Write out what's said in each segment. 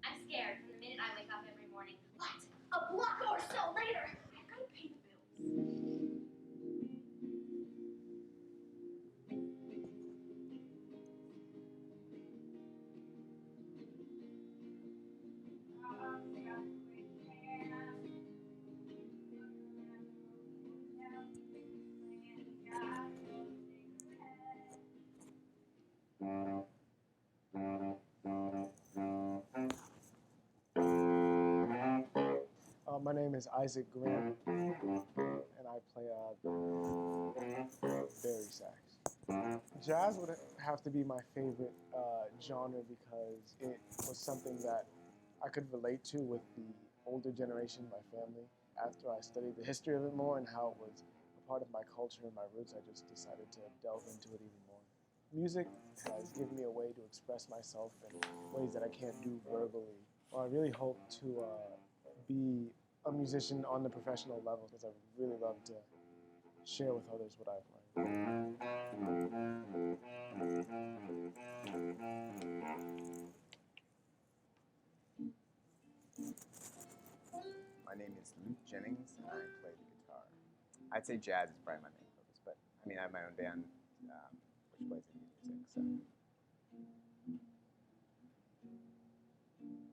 I'm scared from the minute I wake up every morning. What? A block or so later, I've got to pay the bills. My name is Isaac Grant, and I play bari sax. Jazz would have to be my favorite genre because it was something that I could relate to with the older generation, my family. After I studied the history of it more and how it was a part of my culture and my roots, I just decided to delve into it even more. Music has given me a way to express myself in ways that I can't do verbally. Well, I really hope to be a musician on the professional level because I really love to share with others what I've learned. My name is Luke Jennings, and I play the guitar. I'd say jazz is probably my main focus, but I mean, I have my own band which plays indie music, so.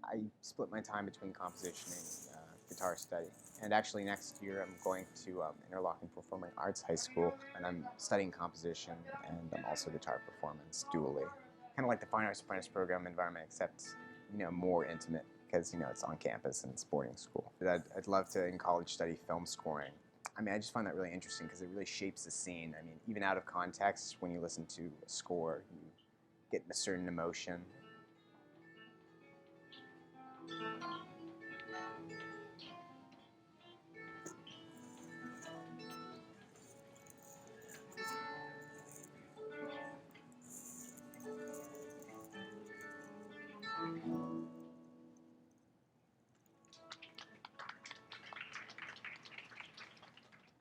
I split my time between composition and guitar study. And actually next year I'm going to Interlochen Performing Arts High School, and I'm studying composition and I'm also guitar performance dually. Kind of like the Fine Arts Apprentice program environment, except more intimate because it's on campus and it's boarding school. I'd love to in college study film scoring. I mean, I just find that really interesting because it really shapes the scene. I mean, even out of context, when you listen to a score, you get a certain emotion.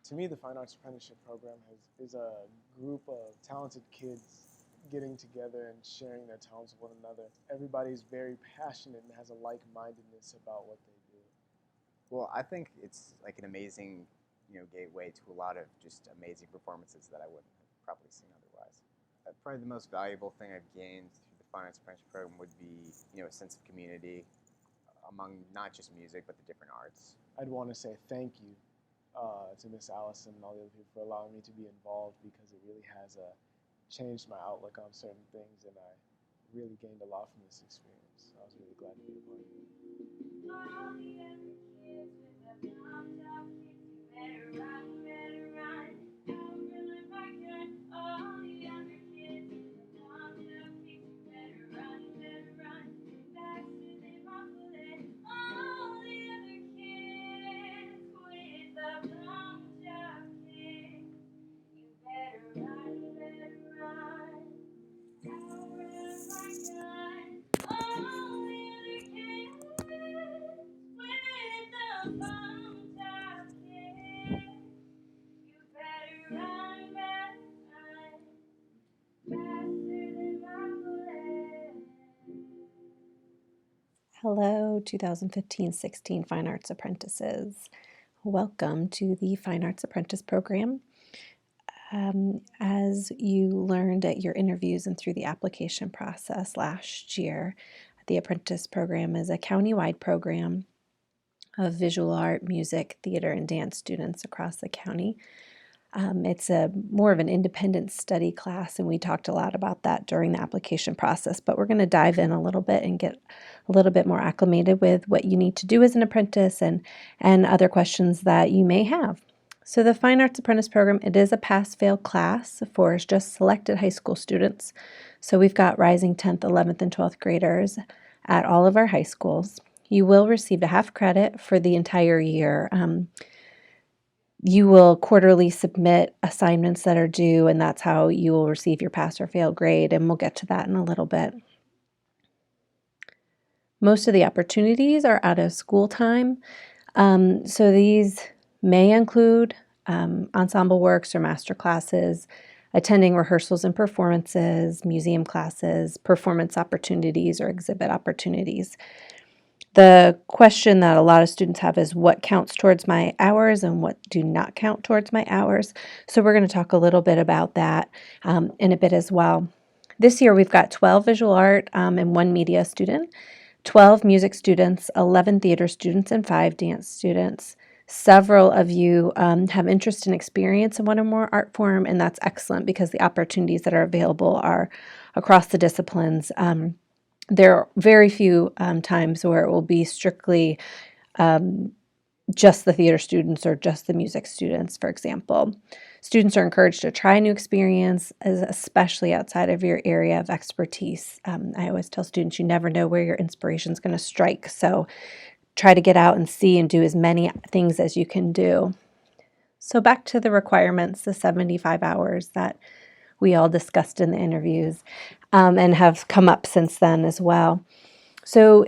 To me, the Fine Arts Apprenticeship Program is a group of talented kids getting together and sharing their talents with one another. Everybody's very passionate and has a like-mindedness about what they do. Well, I think it's like an amazing, gateway to a lot of just amazing performances that I wouldn't have probably seen otherwise. Probably the most valuable thing I've gained through the Fine Arts Apprenticeship Program would be, a sense of community among not just music, but the different arts. I'd want to say thank you to Miss Allison and all the other people for allowing me to be involved because it really has changed my outlook on certain things, and I really gained a lot from this experience. I was really glad to be a part of it. Hello, 2015-16 Fine Arts Apprentices. Welcome to the Fine Arts Apprentice Program. As you learned at your interviews and through the application process last year, the Apprentice Program is a county-wide program of visual art, music, theater, and dance students across the county. It's more of an independent study class, and we talked a lot about that during the application process, but we're going to dive in a little bit and get a little bit more acclimated with what you need to do as an apprentice and other questions that you may have. So the Fine Arts Apprentice Program, it is a pass-fail class for just selected high school students. So we've got rising 10th, 11th, and 12th graders at all of our high schools. You will receive a half credit for the entire year. You will quarterly submit assignments that are due, and that's how you will receive your pass or fail grade, and we'll get to that in a little bit. Most of the opportunities are out of school time, so these may include ensemble works or master classes, attending rehearsals and performances, museum classes, performance opportunities, or exhibit opportunities. The question that a lot of students have is what counts towards my hours and what do not count towards my hours. So we're going to talk a little bit about that in a bit as well. This year we've got 12 visual art and 1 media student, 12 music students, 11 theater students, and 5 dance students. Several of you have interest and experience in one or more art form, and that's excellent because the opportunities that are available are across the disciplines. There are very few times where it will be strictly just the theater students or just the music students, for example. Students are encouraged to try new experience, especially outside of your area of expertise. I always tell students you never know where your inspiration is going to strike, so try to get out and see and do as many things as you can do. So back to the requirements, the 75 hours that we all discussed in the interviews and have come up since then as well. So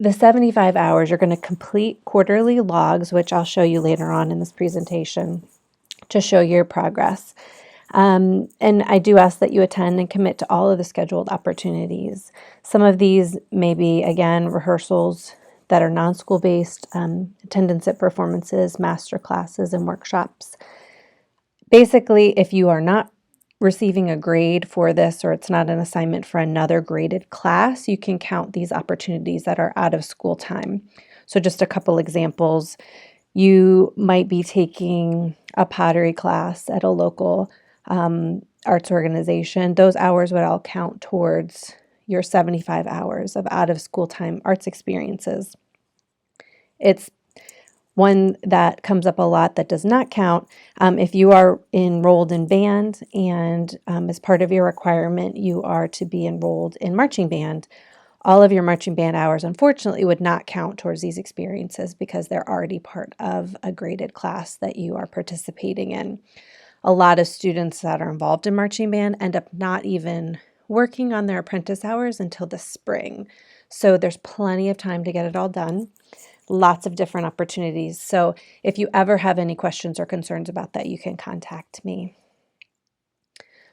the 75 hours, you're going to complete quarterly logs, which I'll show you later on in this presentation to show your progress. And I do ask that you attend and commit to all of the scheduled opportunities. Some of these may be, again, rehearsals that are non-school based, attendance at performances, master classes, and workshops. Basically, if you are not receiving a grade for this or it's not an assignment for another graded class, you can count these opportunities that are out of school time. So just a couple examples. You might be taking a pottery class at a local arts organization. Those hours would all count towards your 75 hours of out of school time arts experiences. It's one that comes up a lot that does not count. If you are enrolled in band and as part of your requirement, you are to be enrolled in marching band, all of your marching band hours, unfortunately, would not count towards these experiences because they're already part of a graded class that you are participating in. A lot of students that are involved in marching band end up not even working on their apprentice hours until the spring. So there's plenty of time to get it all done. Lots of different opportunities. So if you ever have any questions or concerns about that, you can contact me.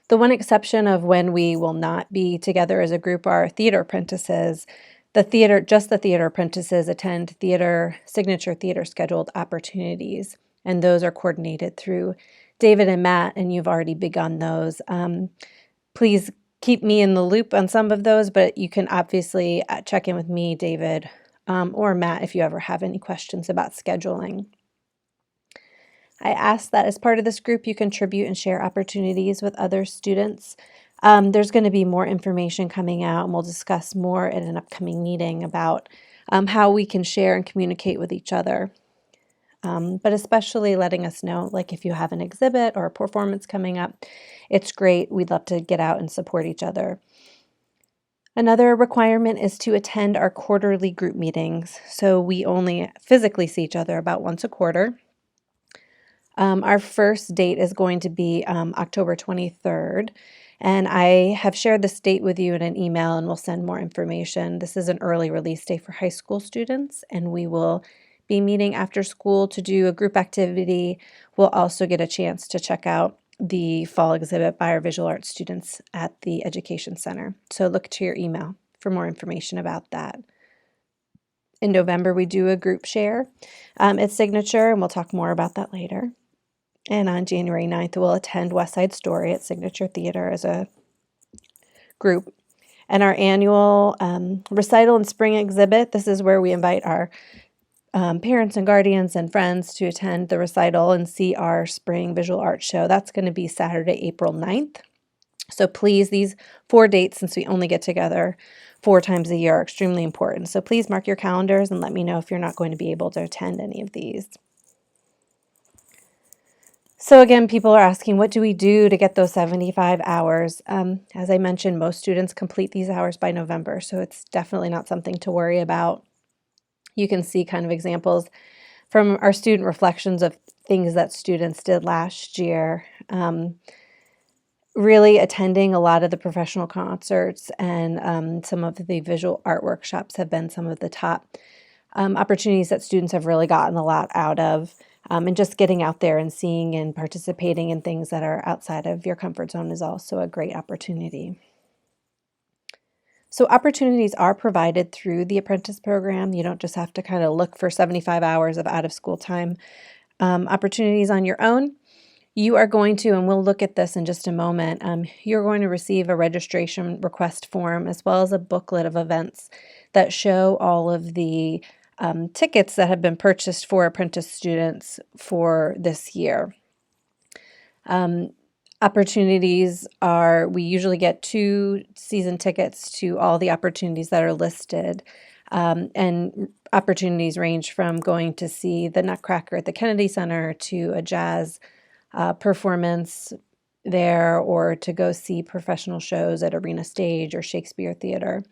The one exception of when we will not be together as a group are theater apprentices. The theater apprentices attend signature theater scheduled opportunities, and those are coordinated through David and Matt, and you've already begun those. Please keep me in the loop on some of those, but you can obviously check in with me, David, or Matt if you ever have any questions about scheduling. I ask that as part of this group, you contribute and share opportunities with other students. There's going to be more information coming out, and we'll discuss more at an upcoming meeting about how we can share and communicate with each other. But especially letting us know, like if you have an exhibit or a performance coming up, it's great. We'd love to get out and support each other. Another requirement is to attend our quarterly group meetings. So we only physically see each other about once a quarter. Our first date is going to be October 23rd, and I have shared this date with you in an email and we'll send more information. This is an early release day for high school students, and we will be meeting after school to do a group activity. We'll also get a chance to check out the fall exhibit by our visual arts students at the Education Center. So look to your email for more information about that. In November, we do a group share at Signature, and we'll talk more about that later. And on January 9th, we'll attend West Side Story at Signature Theater as a group. And our annual recital and spring exhibit, this is where we invite our parents and guardians and friends to attend the recital and see our spring visual arts show. That's going to be Saturday, April 9th. So please, these 4 dates, since we only get together 4 times a year, are extremely important. So please mark your calendars and let me know if you're not going to be able to attend any of these. So again, people are asking, what do we do to get those 75 hours? As I mentioned, most students complete these hours by November, so it's definitely not something to worry about. You can see kind of examples from our student reflections of things that students did last year. Really attending a lot of the professional concerts and some of the visual art workshops have been some of the top opportunities that students have really gotten a lot out of. And just getting out there and seeing and participating in things that are outside of your comfort zone is also a great opportunity. So opportunities are provided through the Apprentice program. You don't just have to kind of look for 75 hours of out-of-school time opportunities on your own. You are going to, and we'll look at this in just a moment, you're going to receive a registration request form as well as a booklet of events that show all of the tickets that have been purchased for Apprentice students for this year. Opportunities are, we usually get 2 season tickets to all the opportunities that are listed. And opportunities range from going to see the Nutcracker at the Kennedy Center to a jazz performance there, or to go see professional shows at Arena Stage or Shakespeare Theater.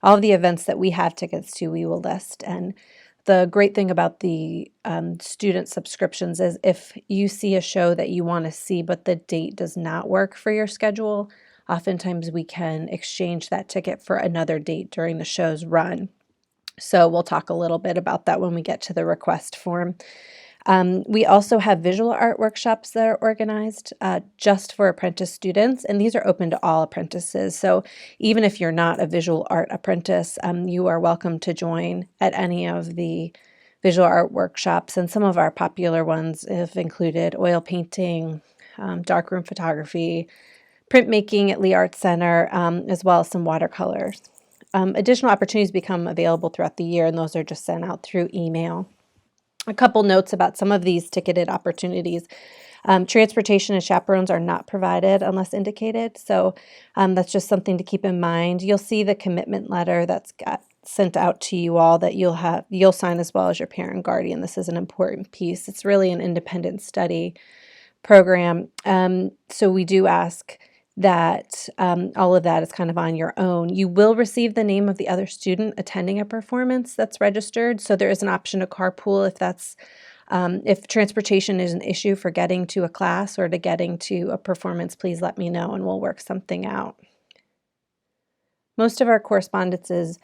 All of the events that we have tickets to, we will list. And the great thing about the student subscriptions is if you see a show that you want to see, but the date does not work for your schedule, oftentimes we can exchange that ticket for another date during the show's run. So we'll talk a little bit about that when we get to the request form. We also have visual art workshops that are organized just for apprentice students, and these are open to all apprentices. So even if you're not a visual art apprentice, you are welcome to join at any of the visual art workshops. And some of our popular ones have included oil painting, darkroom photography, printmaking at Lee Arts Center, as well as some watercolors. Additional opportunities become available throughout the year, and those are just sent out through email. A couple notes about some of these ticketed opportunities. Transportation and chaperones are not provided unless indicated, so that's just something to keep in mind. You'll see the commitment letter that's got sent out to you all that you'll sign as well as your parent and guardian. This is an important piece. It's really an independent study program, so we do ask that all of that is kind of on your own. You will receive the name of the other student attending a performance that's registered. So there is an option to carpool if transportation is an issue for getting to a class or to getting to a performance. Please let me know and we'll work something out. Most of our correspondence is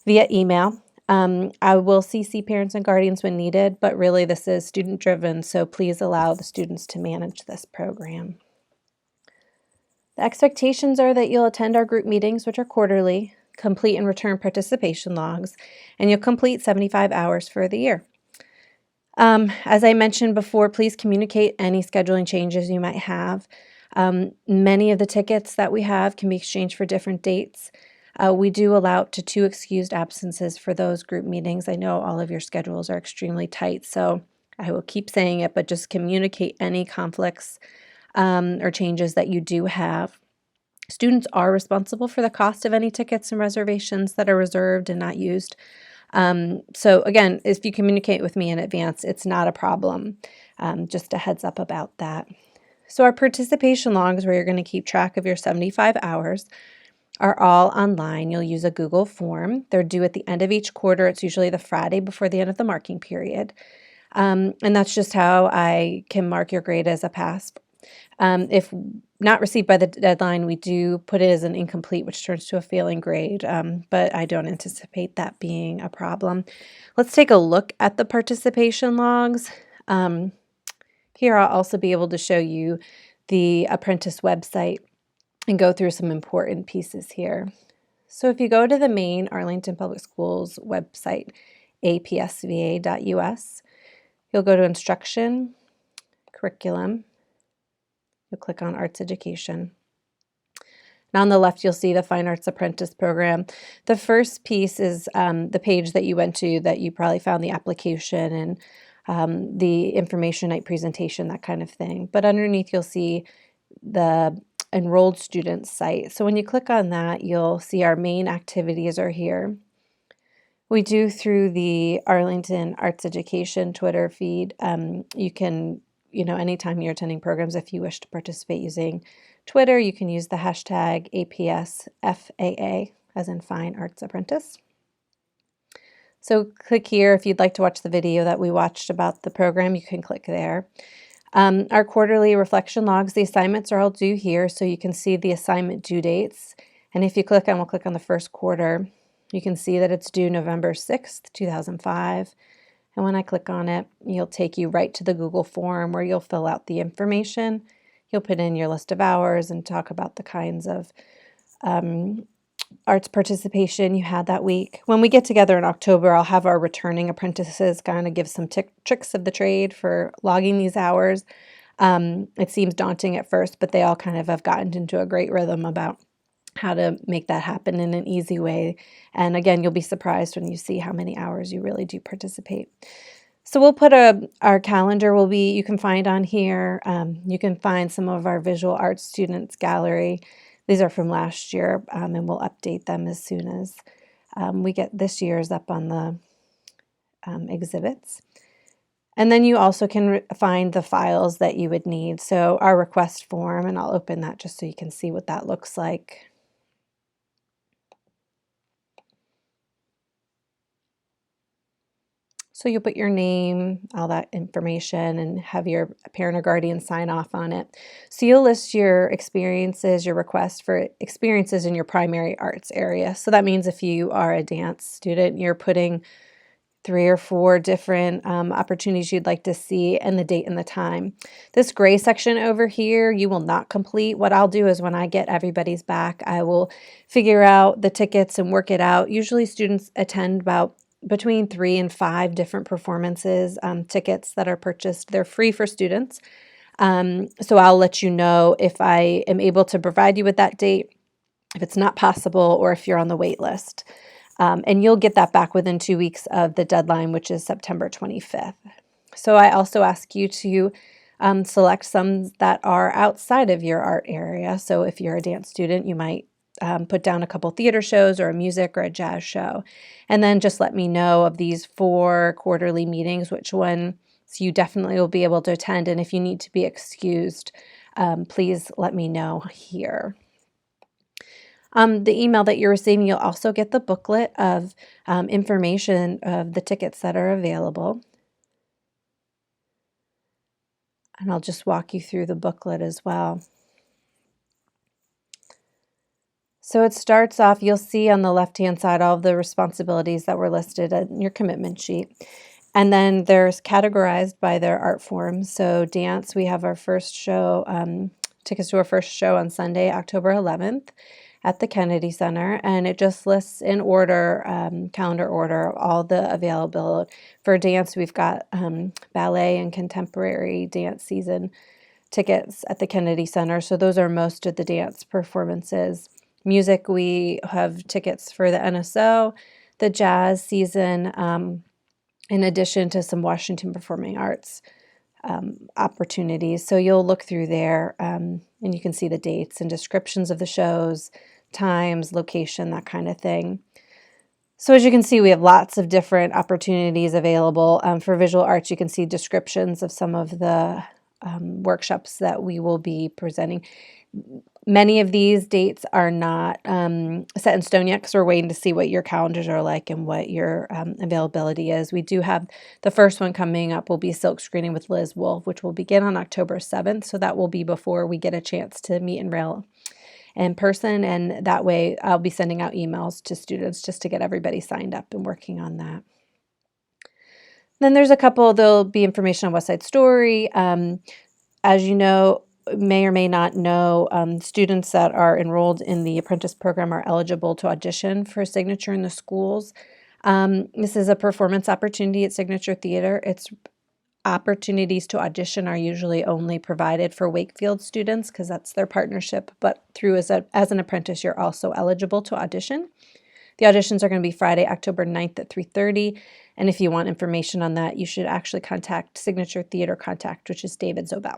via email. I will CC parents and guardians when needed, but really this is student driven, so please allow the students to manage this program. The expectations are that you'll attend our group meetings, which are quarterly, complete and return participation logs, and you'll complete 75 hours for the year. As I mentioned before, please communicate any scheduling changes you might have. Many of the tickets that we have can be exchanged for different dates. We do allow up to 2 excused absences for those group meetings. I know all of your schedules are extremely tight, so I will keep saying it, but just communicate any conflicts or changes that you do have. Students are responsible for the cost of any tickets and reservations that are reserved and not used. So again, if you communicate with me in advance, it's not a problem. Just a heads up about that. So our participation logs, where you're going to keep track of your 75 hours, are all online. You'll use a Google form. They're due at the end of each quarter. It's usually the Friday before the end of the marking period. And that's just how I can mark your grade as a pass. If not received by the deadline, we do put it as an incomplete, which turns to a failing grade, but I don't anticipate that being a problem. Let's take a look at the participation logs. Here I'll also be able to show you the Apprentice website and go through some important pieces here. So if you go to the main Arlington Public Schools website, apsva.us, you'll go to Instruction, Curriculum. You'll click on Arts Education. And on the left, you'll see the Fine Arts Apprentice program. The first piece is the page that you went to that you probably found the application and the information night presentation, that kind of thing. But underneath, you'll see the enrolled students site. So when you click on that, you'll see our main activities are here. We do through the Arlington Arts Education Twitter feed. You can, anytime you're attending programs, if you wish to participate using Twitter, you can use the hashtag APSFAA, as in Fine Arts Apprentice. So click here. If you'd like to watch the video that we watched about the program, you can click there. Our quarterly reflection logs, the assignments are all due here, so you can see the assignment due dates. And if you click we'll click on the first quarter, you can see that it's due November 6th, 2005. And when I click on it, you'll take you right to the Google form where you'll fill out the information. You'll put in your list of hours and talk about the kinds of arts participation you had that week. When we get together in October, I'll have our returning apprentices kind of give some tricks of the trade for logging these hours. It seems daunting at first, but they all kind of have gotten into a great rhythm about how to make that happen in an easy way. And again, you'll be surprised when you see how many hours you really do participate. So we'll put our calendar you can find on here. You can find some of our visual arts students gallery. These are from last year, and we'll update them as soon as we get this year's up on the exhibits. And then you also can find the files that you would need. So our request form, and I'll open that just so you can see what that looks like. So you'll put your name, all that information, and have your parent or guardian sign off on it. So you'll list your experiences, your request for experiences in your primary arts area. So that means if you are a dance student, you're putting 3 or 4 different opportunities you'd like to see and the date and the time. This gray section over here, you will not complete. What I'll do is when I get everybody's back, I will figure out the tickets and work it out. Usually students attend between 3 and 5 different performances, tickets that are purchased. They're free for students. So I'll let you know if I am able to provide you with that date, if it's not possible, or if you're on the wait list. And you'll get that back within 2 weeks of the deadline, which is September 25th. So I also ask you to select some that are outside of your art area. So if you're a dance student, you might put down a couple theater shows or a music or a jazz show. And then just let me know of these 4 quarterly meetings, which one you definitely will be able to attend. And if you need to be excused, please let me know here. The email that you're receiving, you'll also get the booklet of information of the tickets that are available. And I'll just walk you through the booklet as well. So it starts off, you'll see on the left-hand side all of the responsibilities that were listed in your commitment sheet. And then there's categorized by their art forms. So dance, we have our first show, tickets to our first show on Sunday, October 11th at the Kennedy Center. And it just lists in order, calendar order, all the available. For dance, we've got ballet and contemporary dance season tickets at the Kennedy Center. So those are most of the dance performances. Music, we have tickets for the NSO, the jazz season, in addition to some Washington Performing Arts opportunities. So you'll look through there and you can see the dates and descriptions of the shows, times, location, that kind of thing. So as you can see, we have lots of different opportunities available. For visual arts, you can see descriptions of some of the workshops that we will be presenting. Many of these dates are not set in stone yet because we're waiting to see what your calendars are like and what your availability is. We do have the first one coming up will be Silk Screening with Liz Wolf, which will begin on October 7th. So that will be before we get a chance to meet and rail in person. And that way I'll be sending out emails to students just to get everybody signed up and working on that. Then there's a couple, there'll be information on West Side Story. As you know, may or may not know, students that are enrolled in the Apprentice program are eligible to audition for Signature in the schools. This is a performance opportunity at Signature Theater. Its opportunities to audition are usually only provided for Wakefield students because that's their partnership, but through as an apprentice, you're also eligible to audition. The auditions are going to be Friday, October 9th at 3:30. And if you want information on that, you should actually contact Signature Theater Contact, which is David Zobel.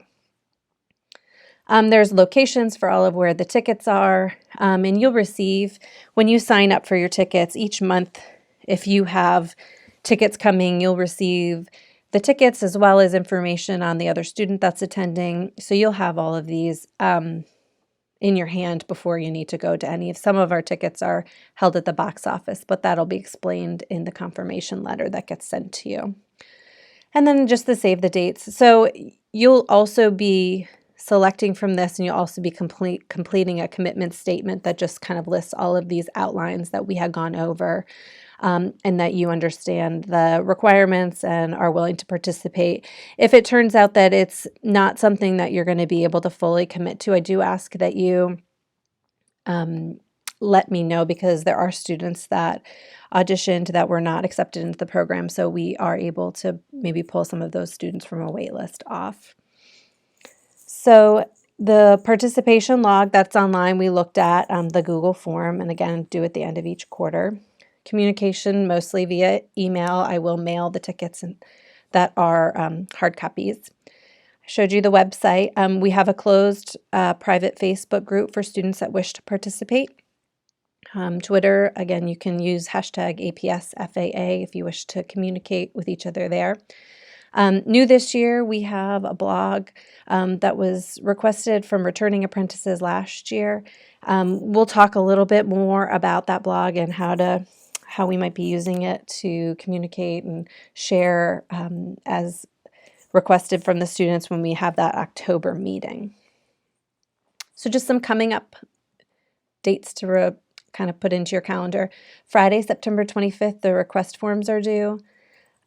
There's locations for all of where the tickets are, and you'll receive, when you sign up for your tickets each month, if you have tickets coming, you'll receive the tickets as well as information on the other student that's attending. So you'll have all of these in your hand before you need to go to any. Some of our tickets are held at the box office, but that'll be explained in the confirmation letter that gets sent to you. And then just to save the dates. So you'll also be selecting from this, and you'll also be completing a commitment statement that just kind of lists all of these outlines that we had gone over, and that you understand the requirements and are willing to participate. If it turns out that it's not something that you're going to be able to fully commit to, I do ask that you let me know, because there are students that auditioned that were not accepted into the program, so we are able to maybe pull some of those students from a wait list off. So the participation log that's online, we looked at the Google form, and again, due at the end of each quarter. Communication mostly via email. I will mail the tickets that are hard copies. I showed you the website. We have a closed private Facebook group for students that wish to participate. Twitter, again, you can use hashtag APSFAA if you wish to communicate with each other there. New this year, we have a blog that was requested from returning apprentices last year. We'll talk a little bit more about that blog and how we might be using it to communicate and share as requested from the students when we have that October meeting. So just some coming up dates to kind of put into your calendar. Friday, September 25th, the request forms are due.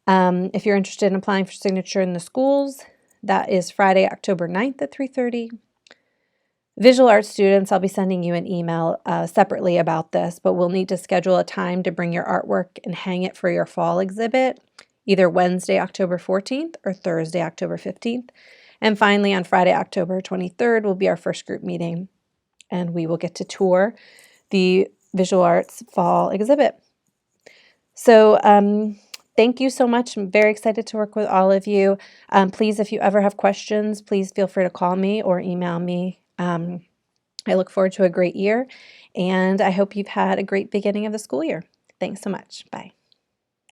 If you're interested in applying for signature in the schools, that is Friday, October 9th at 3:30. Visual arts students, I'll be sending you an email separately about this, but we'll need to schedule a time to bring your artwork and hang it for your fall exhibit, either Wednesday, October 14th or Thursday, October 15th. And finally, on Friday, October 23rd, will be our first group meeting, and we will get to tour the visual arts fall exhibit. So thank you so much. I'm very excited to work with all of you. Please, if you ever have questions, please feel free to call me or email me. I look forward to a great year, and I hope you've had a great beginning of the school year. Thanks so much. Bye.